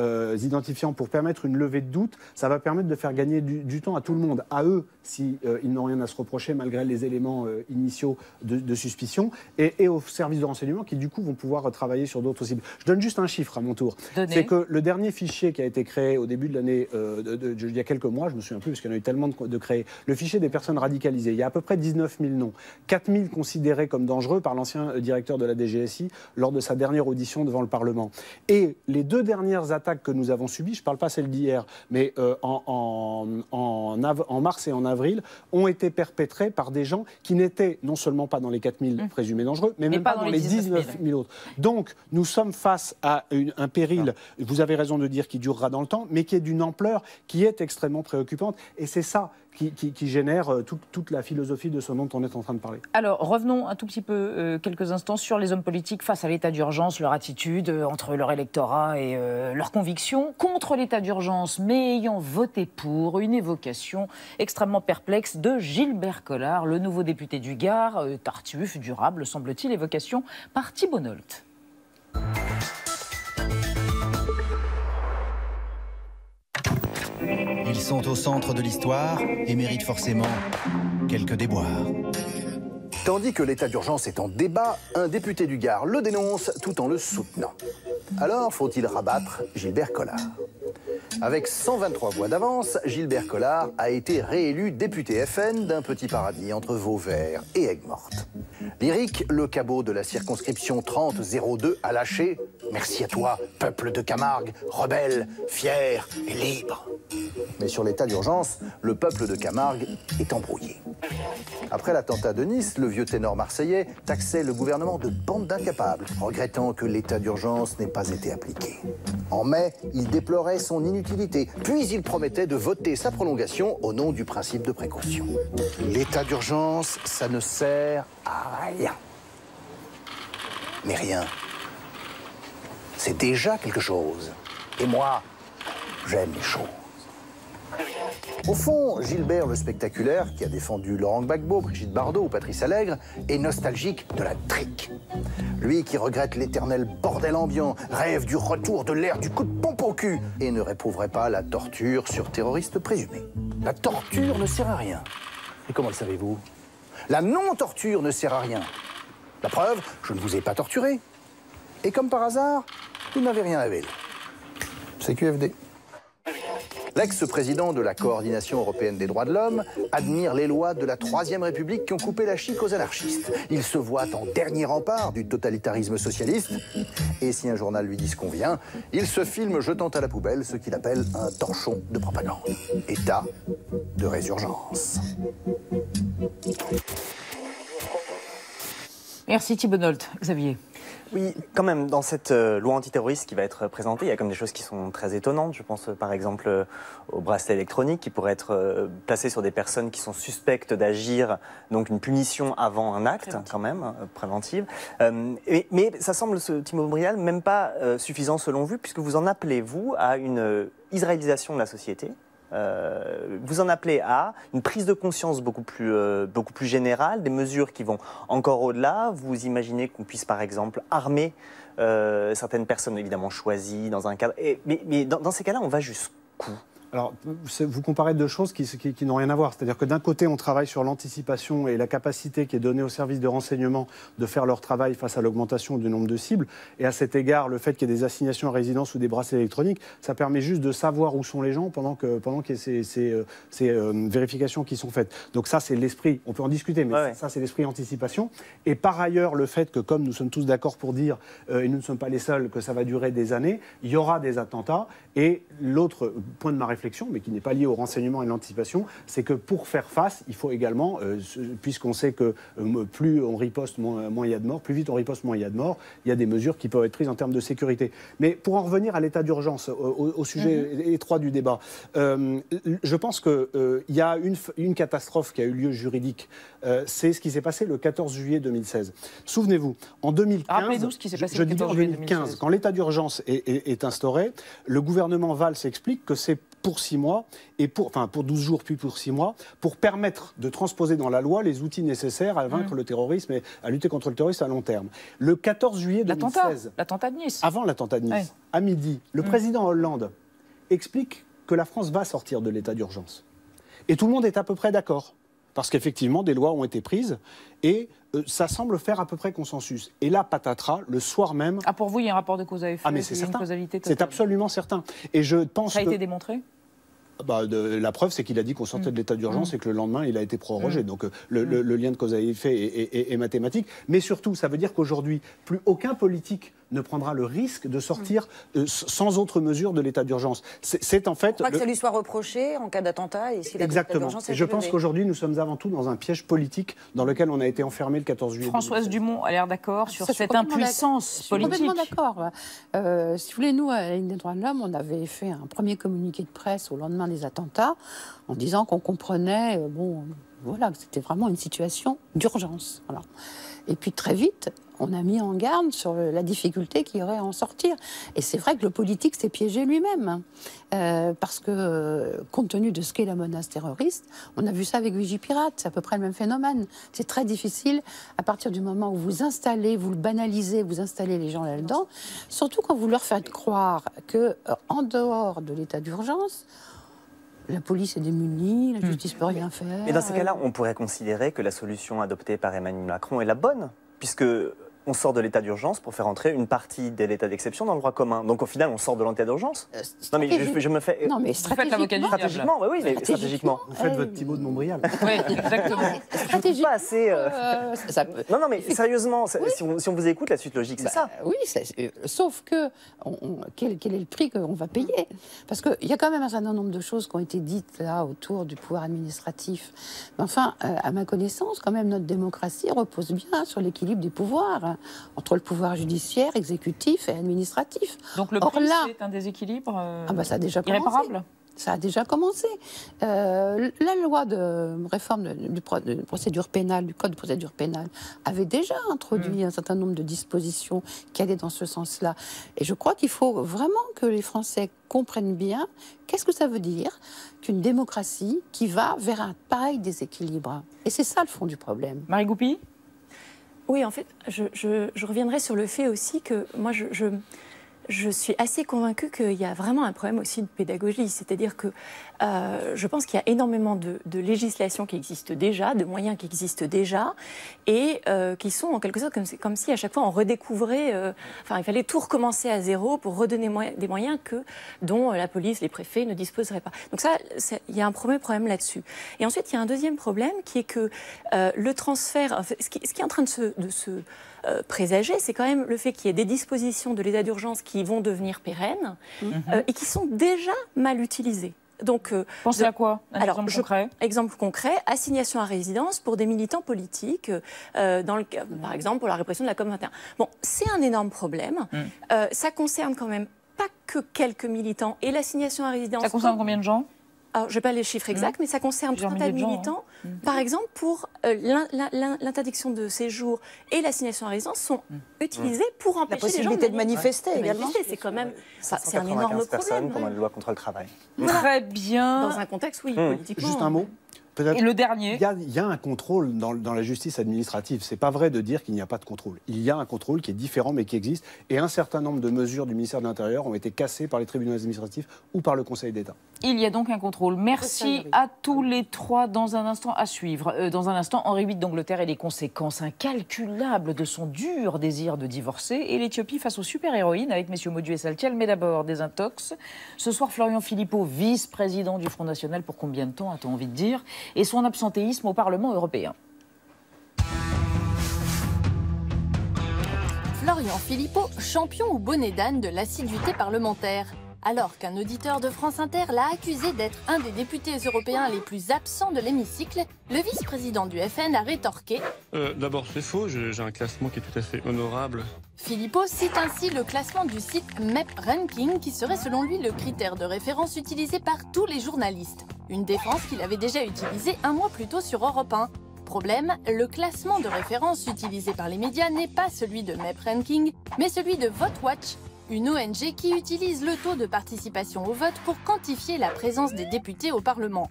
[SPEAKER 9] identifiants pour permettre une levée de doute, ça va permettre de faire gagner du temps à tout le monde, à eux, si ils n'ont rien à se reprocher malgré les éléments initiaux de suspicion, et aux services de renseignement qui du coup vont pouvoir travailler sur d'autres cibles. Je donne juste un chiffre à mon tour. C'est que le dernier fichier qui a été créé au début de l'année, il y a quelques mois, je ne me souviens plus parce qu'il y en a eu tellement de créés, le fichier des personnes radicalisées, il y a à peu près 19 000 noms, 4 000 considérés comme dangereux par l'ancien directeur de la DGSI lors de sa dernière audition devant le Parlement. Et les deux dernières attaques que nous avons subies, je ne parle pas celle d'hier, mais en mars et en avril, ont été perpétrées par des gens qui n'étaient non seulement pas dans les 4 000 présumés dangereux, mais même pas dans les 19 000 autres. Donc, nous sommes face à un péril, vous avez raison de dire, qui durera dans le temps, mais qui est d'une ampleur qui est extrêmement préoccupante. Et c'est ça qui génère toute la philosophie de ce dont on est en train de parler.
[SPEAKER 1] Alors, revenons un tout petit peu, quelques instants, sur les hommes politiques face à l'état d'urgence, leur attitude entre leur électorat et leurs convictions. Contre l'état d'urgence, mais ayant voté pour, une évocation extrêmement perplexe de Gilbert Collard, le nouveau député du Gard, tartuffe, durable, semble-t-il, évocation par Thibault Nolte.
[SPEAKER 12] Ils sont au centre de l'histoire et méritent forcément quelques déboires.
[SPEAKER 13] Tandis que l'état d'urgence est en débat, un député du Gard le dénonce tout en le soutenant. Alors faut-il rabattre Gilbert Collard? Avec 123 voix d'avance, Gilbert Collard a été réélu député FN d'un petit paradis entre Vauvert et Aigues-Mortes. Lyrique, le cabot de la circonscription 30-02 a lâché « Merci à toi, peuple de Camargue, rebelle, fier et libre ». Mais sur l'état d'urgence, le peuple de Camargue est embrouillé. Après l'attentat de Nice, le vieux ténor marseillais taxait le gouvernement de bande d'incapables, regrettant que l'état d'urgence n'ait pas été appliqué. En mai, il déplorait son inutilité, puis il promettait de voter sa prolongation au nom du principe de précaution. L'état d'urgence, ça ne sert à rien. Mais rien, c'est déjà quelque chose. Et moi, j'aime les choses. Au fond, Gilbert le spectaculaire, qui a défendu Laurent Gbagbo, Brigitte Bardot ou Patrice Allègre, est nostalgique de la trique. Lui qui regrette l'éternel bordel ambiant, rêve du retour de l'ère du coup de pompe au cul et ne réprouverait pas la torture sur terroristes présumés. La torture ne sert à rien. Et comment le savez-vous? La non-torture ne sert à rien. La preuve, je ne vous ai pas torturé. Et comme par hasard, vous n'avez rien à vélo. C'est QFD. L'ex-président de la Coordination européenne des droits de l'homme admire les lois de la Troisième République qui ont coupé la chic aux anarchistes. Il se voit en dernier rempart du totalitarisme socialiste. Et si un journal lui dit ce qu'on vient, il se filme jetant à la poubelle ce qu'il appelle un torchon de propagande. État de résurgence.
[SPEAKER 1] Merci Thibault Nolte. Xavier.
[SPEAKER 4] Oui, quand même, dans cette loi antiterroriste qui va être présentée, il y a comme des choses qui sont très étonnantes. Je pense par exemple au bracelet électronique qui pourrait être placé sur des personnes qui sont suspectes d'agir, donc une punition avant un acte, quand même, préventive. Mais ça semble, Thibault Brial, même pas suffisant selon vous, puisque vous en appelez, vous, à une israélisation de la société. Vous en appelez à une prise de conscience beaucoup plus générale, des mesures qui vont encore au-delà. Vous imaginez qu'on puisse, par exemple, armer certaines personnes, évidemment choisies dans un cadre. Mais dans ces cas-là, on va jusqu'où ?
[SPEAKER 9] Alors, vous comparez deux choses qui n'ont rien à voir. C'est-à-dire que d'un côté, on travaille sur l'anticipation et la capacité qui est donnée aux services de renseignement de faire leur travail face à l'augmentation du nombre de cibles. Et à cet égard, le fait qu'il y ait des assignations à résidence ou des bracelets électroniques, ça permet juste de savoir où sont les gens pendant qu'il y a ces vérifications qui sont faites. Donc ça, c'est l'esprit. On peut en discuter, mais ça, c'est l'esprit anticipation. Et par ailleurs, le fait que, comme nous sommes tous d'accord pour dire, et nous ne sommes pas les seuls, que ça va durer des années, il y aura des attentats. Et l'autre point de ma réflexion, mais qui n'est pas lié au renseignement et à l'anticipation, c'est que pour faire face, il faut également, puisqu'on sait que plus on riposte, moins il y a de morts, plus vite on riposte, moins il y a de morts, il y a des mesures qui peuvent être prises en termes de sécurité. Mais pour en revenir à l'état d'urgence, au sujet étroit du débat, je pense qu'il y a une catastrophe qui a eu lieu juridique, c'est ce qui s'est passé le 14 juillet 2016. Souvenez-vous, en 2015,
[SPEAKER 1] rappelez-nous ce qui s'est passé
[SPEAKER 9] je dis en 2015, quand l'état d'urgence est instauré, le gouvernement Valls explique que c'est pour 6 mois, et pour 12 jours, puis pour 6 mois, pour permettre de transposer dans la loi les outils nécessaires à vaincre le terrorisme et à lutter contre le terrorisme à long terme. Le 14 juillet 2016,
[SPEAKER 1] l'attentat de Nice.
[SPEAKER 9] Avant l'attentat de Nice, à midi, le président Hollande explique que la France va sortir de l'état d'urgence. Et tout le monde est à peu près d'accord. Parce qu'effectivement, des lois ont été prises et ça semble faire à peu près consensus. Et là, patatras, le soir même...
[SPEAKER 1] Ah, pour vous, il y a un rapport de cause à effet,
[SPEAKER 9] mais c'est certain.
[SPEAKER 1] Causalité
[SPEAKER 9] c'est absolument certain. Et je pense
[SPEAKER 1] ça a été démontré ?
[SPEAKER 9] La preuve, c'est qu'il a dit qu'on sortait de l'état d'urgence et que le lendemain, il a été prorogé. Donc le lien de cause à effet est mathématique. Mais surtout, ça veut dire qu'aujourd'hui, plus aucun politique ne prendra le risque de sortir sans autre mesure de l'état d'urgence. C'est en fait...
[SPEAKER 5] Pas que ça lui soit reproché en cas d'attentat et si
[SPEAKER 9] Exactement. Et je pense qu'aujourd'hui, nous sommes avant tout dans un piège politique dans lequel on a été enfermé le 14 juillet.
[SPEAKER 1] Françoise Dumont a l'air d'accord sur cette impuissance politique.
[SPEAKER 10] Je suis complètement d'accord. Si vous voulez, nous, à la Ligue des droits de l'homme, on avait fait un premier communiqué de presse au lendemain des attentats en disant qu'on comprenait, que c'était vraiment une situation d'urgence. Voilà. Et puis très vite, on a mis en garde sur la difficulté qu'il y aurait à en sortir. Et c'est vrai que le politique s'est piégé lui-même. Parce que, compte tenu de ce qu'est la menace terroriste, on a vu ça avec Vigipirate, c'est à peu près le même phénomène. C'est très difficile, à partir du moment où vous installez, vous le banalisez, vous installez les gens là-dedans, surtout quand vous leur faites croire qu'en dehors de l'état d'urgence, la police est démunie, la justice ne peut rien faire.
[SPEAKER 4] Mais dans ces cas-là, on pourrait considérer que la solution adoptée par Emmanuel Macron est la bonne, puisque on sort de l'état d'urgence pour faire entrer une partie de l'état d'exception dans le droit commun. Donc au final, on sort de l'état d'urgence. Non mais je me fais...
[SPEAKER 10] Non mais
[SPEAKER 4] stratégiquement, oui, mais stratégiquement.
[SPEAKER 9] Vous faites votre Thibault de Montbrial.
[SPEAKER 1] Oui, exactement.
[SPEAKER 10] Stratégiquement.
[SPEAKER 4] Pas assez... Non mais sérieusement, si on vous écoute, la suite logique, c'est ça.
[SPEAKER 10] Oui, sauf que quel est le prix qu'on va payer? Parce qu'il y a quand même un certain nombre de choses qui ont été dites là autour du pouvoir administratif. Mais enfin, à ma connaissance, quand même, notre démocratie repose bien sur l'équilibre des pouvoirs. Entre le pouvoir judiciaire, exécutif et administratif.
[SPEAKER 1] Donc le prix, c'est un déséquilibre
[SPEAKER 10] ça a déjà
[SPEAKER 1] irréparable.
[SPEAKER 10] Ça a déjà commencé. La loi de réforme du procédure pénale, du code de procédure pénale, avait déjà introduit un certain nombre de dispositions qui allaient dans ce sens-là. Et je crois qu'il faut vraiment que les Français comprennent bien qu'est-ce que ça veut dire qu'une démocratie qui va vers un pareil déséquilibre. Et c'est ça le fond du problème.
[SPEAKER 1] Marie Goupy ?
[SPEAKER 11] Oui, en fait, je reviendrai sur le fait aussi que moi, Je suis assez convaincue qu'il y a vraiment un problème aussi de pédagogie. C'est-à-dire que je pense qu'il y a énormément de législation qui existe déjà, de moyens qui existent déjà, et qui sont en quelque sorte comme si à chaque fois on redécouvrait, il fallait tout recommencer à zéro pour redonner des moyens dont la police, les préfets ne disposeraient pas. Donc ça, il y a un premier problème là-dessus. Et ensuite, il y a un deuxième problème qui est que le transfert, ce qui est en train de se présager, c'est quand même le fait qu'il y ait des dispositions de l'état d'urgence qui vont devenir pérennes et qui sont déjà mal utilisées. Donc,
[SPEAKER 1] pensez à quoi? Exemple concret?
[SPEAKER 11] Exemple concret, assignation à résidence pour des militants politiques, par exemple pour la répression de la COP21. Bon, c'est un énorme problème. Ça concerne quand même pas que quelques militants. Et l'assignation à résidence...
[SPEAKER 1] Ça concerne combien de gens?
[SPEAKER 11] Alors, je n'ai pas les chiffres exacts, mais ça concerne tout un tas de militants. Par exemple, pour l'interdiction de séjour et l'assignation à résidence sont utilisés pour empêcher les gens...
[SPEAKER 5] La possibilité de manifester également.
[SPEAKER 11] C'est quand même... C'est un énorme problème.
[SPEAKER 4] personnes pendant la loi contre le travail.
[SPEAKER 1] Très bien.
[SPEAKER 11] Dans un contexte, oui, politiquement.
[SPEAKER 9] Juste un mot.
[SPEAKER 1] Et le dernier,
[SPEAKER 9] il y a un contrôle dans la justice administrative. C'est pas vrai de dire qu'il n'y a pas de contrôle. Il y a un contrôle qui est différent, mais qui existe. Et un certain nombre de mesures du ministère de l'Intérieur ont été cassées par les tribunaux administratifs ou par le Conseil d'État.
[SPEAKER 1] Il y a donc un contrôle. Merci à tous les trois. Dans un instant à suivre. Dans un instant, Henri VIII d'Angleterre et les conséquences incalculables de son dur désir de divorcer. Et l'Éthiopie face aux super-héroïnes avec messieurs Maudu et Saltiel. Mais d'abord, des intox. Ce soir, Florian Philippot, vice-président du Front National. Pour combien de temps, a-t-on envie de dire? Et son absentéisme au Parlement européen.
[SPEAKER 14] Florian Philippot, champion ou bonnet d'âne de l'assiduité parlementaire. Alors qu'un auditeur de France Inter l'a accusé d'être un des députés européens les plus absents de l'hémicycle, le vice-président du FN a rétorqué «
[SPEAKER 15] D'abord, c'est faux, j'ai un classement qui est tout à fait honorable. »
[SPEAKER 14] Philippot cite ainsi le classement du site MEP Ranking qui serait selon lui le critère de référence utilisé par tous les journalistes. Une défense qu'il avait déjà utilisée un mois plus tôt sur Europe 1. Problème, le classement de référence utilisé par les médias n'est pas celui de MEP Ranking, mais celui de VoteWatch, une ONG qui utilise le taux de participation au vote pour quantifier la présence des députés au Parlement.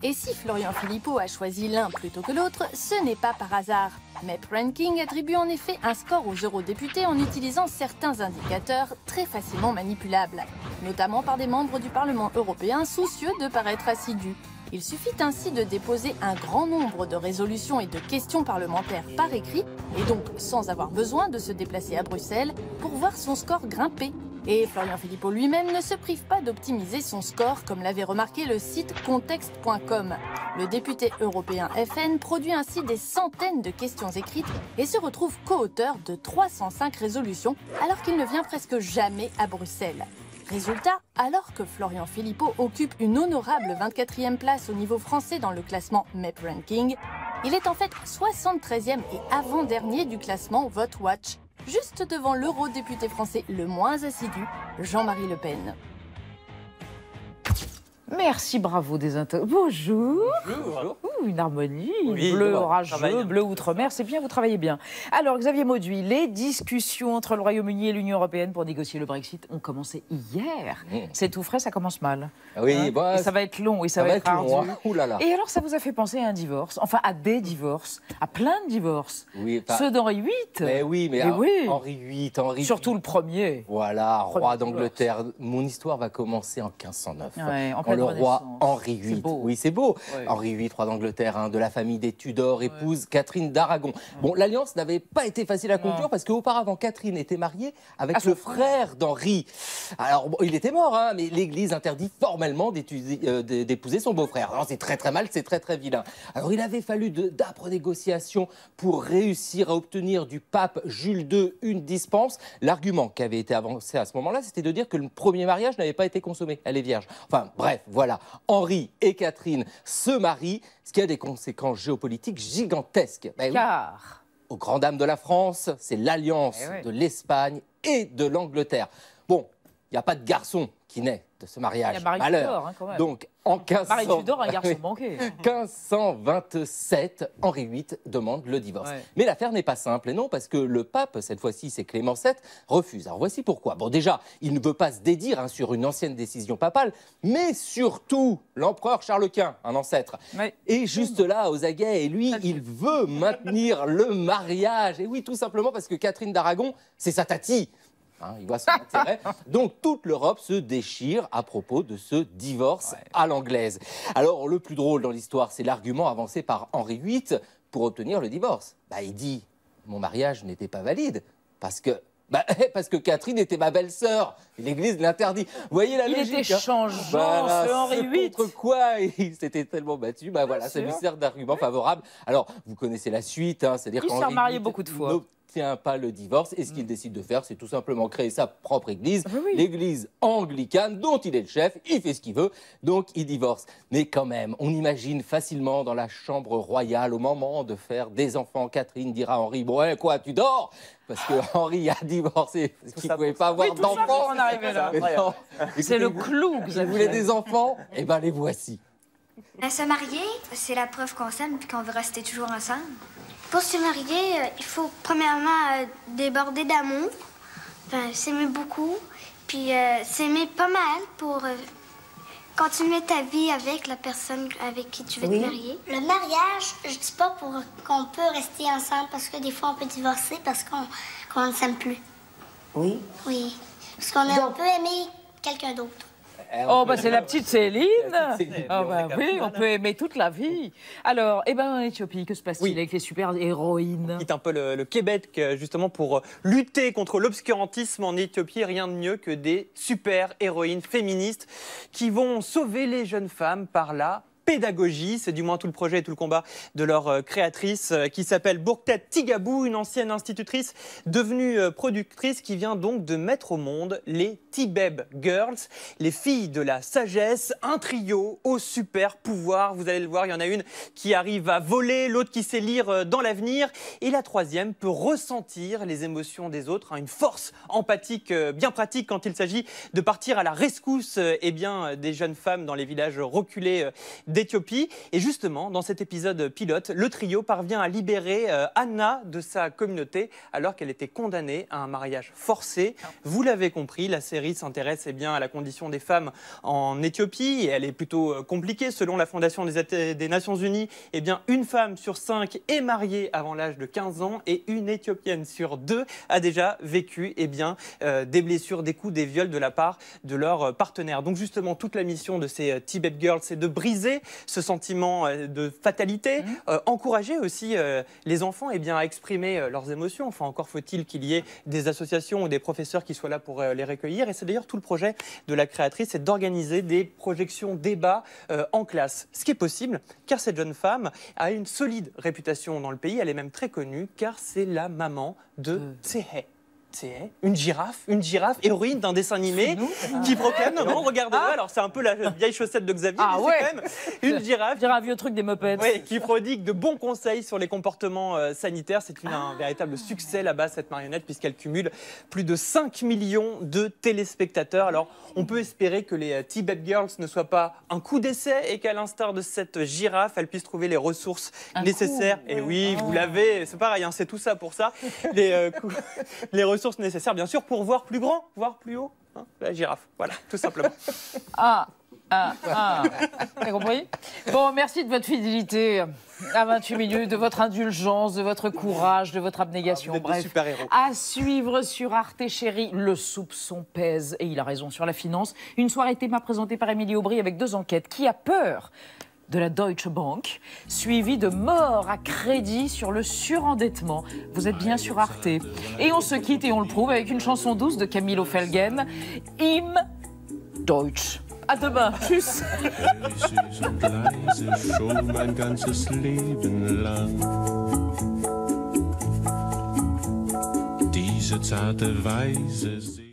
[SPEAKER 14] Et si Florian Philippot a choisi l'un plutôt que l'autre, ce n'est pas par hasard. MEP Ranking attribue en effet un score aux eurodéputés en utilisant certains indicateurs très facilement manipulables, notamment par des membres du Parlement européen soucieux de paraître assidus. Il suffit ainsi de déposer un grand nombre de résolutions et de questions parlementaires par écrit, et donc sans avoir besoin de se déplacer à Bruxelles, pour voir son score grimper. Et Florian Philippot lui-même ne se prive pas d'optimiser son score, comme l'avait remarqué le site contexte.com. Le député européen FN produit ainsi des centaines de questions écrites et se retrouve co-auteur de 305 résolutions, alors qu'il ne vient presque jamais à Bruxelles. Résultat, alors que Florian Philippot occupe une honorable 24e place au niveau français dans le classement MEP Ranking, il est en fait 73e et avant-dernier du classement VoteWatch, juste devant l'eurodéputé français le moins assidu, Jean-Marie Le Pen.
[SPEAKER 1] Merci, bravo des intox. Bonjour.
[SPEAKER 16] Bonjour.
[SPEAKER 1] Une harmonie,
[SPEAKER 16] oui,
[SPEAKER 1] bleu
[SPEAKER 16] bon,
[SPEAKER 1] orageux, bleu outre-mer, c'est bien, vous travaillez bien. Alors, Xavier Mauduit, les discussions entre le Royaume-Uni et l'Union européenne pour négocier le Brexit ont commencé hier. C'est tout frais, ça commence mal.
[SPEAKER 16] Oui,
[SPEAKER 1] et ça va être long, et ça va être ardu.
[SPEAKER 16] long. Ouh là là.
[SPEAKER 1] Et alors, ça vous a fait penser à un divorce, enfin à des divorces, à plein de divorces.
[SPEAKER 16] Oui,
[SPEAKER 1] ceux d'Henri VIII.
[SPEAKER 16] Mais oui, mais
[SPEAKER 1] oui.
[SPEAKER 16] Henri VIII,
[SPEAKER 1] surtout le premier.
[SPEAKER 16] Voilà, roi d'Angleterre. Mon histoire va commencer en 1509.
[SPEAKER 1] Ouais, en
[SPEAKER 16] quand le roi Henri VIII.
[SPEAKER 1] Beau.
[SPEAKER 16] Oui, c'est beau.
[SPEAKER 1] Ouais.
[SPEAKER 16] Henri VIII, roi d'Angleterre, de la famille des Tudors, épouse Catherine d'Aragon. Bon, l'alliance n'avait pas été facile à conclure parce qu'auparavant, Catherine était mariée avec le frère d'Henri. Alors, bon, il était mort, mais l'Église interdit formellement d'épouser son beau-frère. Alors, c'est très très mal, c'est très très vilain. Alors, il avait fallu d'âpres négociations pour réussir à obtenir du pape Jules II une dispense. L'argument qui avait été avancé à ce moment-là, c'était de dire que le premier mariage n'avait pas été consommé. Elle est vierge. Enfin, bref, voilà. Henri et Catherine se marient, ce qui a des conséquences géopolitiques gigantesques. Ben,
[SPEAKER 1] car
[SPEAKER 16] aux grandes dames de la France, c'est l'alliance de l'Espagne et de l'Angleterre. Bon, il n'y a pas de garçon qui naît de ce mariage.
[SPEAKER 1] Il y a Marie
[SPEAKER 16] Malheur.
[SPEAKER 1] Tudor, quand même.
[SPEAKER 16] Donc, en 1527, Henri VIII demande le divorce. Mais l'affaire n'est pas simple, et non, parce que le pape, cette fois-ci c'est Clément VII, refuse. Alors voici pourquoi. Bon, déjà, il ne veut pas se dédire sur une ancienne décision papale, mais surtout l'empereur Charles Quint, un ancêtre. Et juste là, aux aguets, et lui, il veut maintenir le mariage. Et oui, tout simplement parce que Catherine d'Aragon, c'est sa tati. hein, il voit son intérêt. Donc toute l'Europe se déchire à propos de ce divorce à l'anglaise. Alors le plus drôle dans l'histoire, c'est l'argument avancé par Henri VIII pour obtenir le divorce. Il dit « Mon mariage n'était pas valide parce que Catherine était ma belle-sœur. L'Église l'interdit. » Vous voyez la logique.
[SPEAKER 1] Il était changeant, ce Henri VIII.
[SPEAKER 16] Contre quoi il s'était tellement battu. Voilà, ça lui sert d'argument favorable. Alors, vous connaissez la suite, hein, c'est-à-dire
[SPEAKER 1] qu'il s'est remarié beaucoup de fois.
[SPEAKER 16] N'obtient pas le divorce. Et ce qu'il décide de faire, c'est tout simplement créer sa propre église, l'église anglicane, dont il est le chef. Il fait ce qu'il veut, donc il divorce. Mais quand même, on imagine facilement dans la chambre royale, au moment de faire des enfants, Catherine dira à Henri, bon, ouais, quoi, tu dors? Parce que Henri a divorcé, parce qu'il ne pouvait pas avoir d'enfants.
[SPEAKER 1] C'est le clou.
[SPEAKER 16] Vous voulez des enfants? Eh bien, les voici.
[SPEAKER 17] Se marier, c'est la preuve qu'on s'aime et qu'on veut rester toujours ensemble. Pour se marier, il faut premièrement déborder d'amour, s'aimer beaucoup, puis s'aimer pas mal pour continuer ta vie avec la personne avec qui tu veux te marier.
[SPEAKER 18] Le mariage, je dis pas pour qu'on peut rester ensemble parce que des fois on peut divorcer parce qu'on ne s'aime plus.
[SPEAKER 19] Oui.
[SPEAKER 18] Oui. Parce qu'on peut aimer quelqu'un d'autre.
[SPEAKER 1] Oh, c'est la petite Céline. Oui, on peut aimer toute la vie. Alors, en Éthiopie, que se passe-t-il avec les super-héroïnes?
[SPEAKER 20] C'est un peu le Québec, justement, pour lutter contre l'obscurantisme en Éthiopie. Rien de mieux que des super-héroïnes féministes qui vont sauver les jeunes femmes par la pédagogie. C'est du moins tout le projet et tout le combat de leur créatrice qui s'appelle Bourktet Tigabou, une ancienne institutrice devenue productrice qui vient donc de mettre au monde les T-Beb Girls, les filles de la sagesse, un trio au super pouvoir. Vous allez le voir, il y en a une qui arrive à voler, l'autre qui sait lire dans l'avenir et la troisième peut ressentir les émotions des autres, une force empathique bien pratique quand il s'agit de partir à la rescousse des jeunes femmes dans les villages reculés d'Éthiopie. Et justement, dans cet épisode pilote, le trio parvient à libérer Anna de sa communauté alors qu'elle était condamnée à un mariage forcé. Vous l'avez compris, la série s'intéresse à la condition des femmes en Éthiopie et elle est plutôt compliquée. Selon la Fondation des Nations Unies, une femme sur 5 est mariée avant l'âge de 15 ans et une Éthiopienne sur 2 a déjà vécu des blessures, des coups, des viols de la part de leur partenaire. Donc justement, toute la mission de ces T-Beb Girls, c'est de briser ce sentiment de fatalité, encourager aussi les enfants à exprimer leurs émotions. Enfin, encore faut-il qu'il y ait des associations ou des professeurs qui soient là pour les recueillir. Et c'est d'ailleurs tout le projet de la créatrice, c'est d'organiser des projections débats en classe. Ce qui est possible, car cette jeune femme a une solide réputation dans le pays. Elle est même très connue, car c'est la maman de Tsehe. Une girafe héroïne d'un dessin animé qui proclame, regardez-le, alors c'est un peu la vieille chaussette de Xavier, mais c'est quand même une girafe.
[SPEAKER 1] Un vieux truc des Muppets.
[SPEAKER 20] Qui prodigue de bons conseils sur les comportements sanitaires. C'est un véritable succès là-bas, cette marionnette, puisqu'elle cumule plus de 5 millions de téléspectateurs. Alors, on peut espérer que les T-Beb Girls ne soient pas un coup d'essai et qu'à l'instar de cette girafe, elles puissent trouver les ressources nécessaires. Et oui, vous l'avez, c'est pareil, c'est tout ça pour ça. Les ressources nécessaires, bien sûr, pour voir plus grand, voir plus haut. La girafe, voilà, tout simplement.
[SPEAKER 1] T'as compris? Bon, merci de votre fidélité à 28 minutes, de votre indulgence, de votre courage, de votre abnégation. Bref, à suivre sur Arte Chérie, le soupçon pèse, et il a raison, sur la finance. Une soirée théma présentée par Émilie Aubry avec 2 enquêtes. Qui a peur de la Deutsche Bank, suivi de mort à crédit sur le surendettement. Vous êtes bien sur Arte. Et on se quitte et on le prouve avec une chanson douce de Camilo Felgen, Im Deutsch. À demain. Tschüss.
[SPEAKER 21] Diese zarte Weise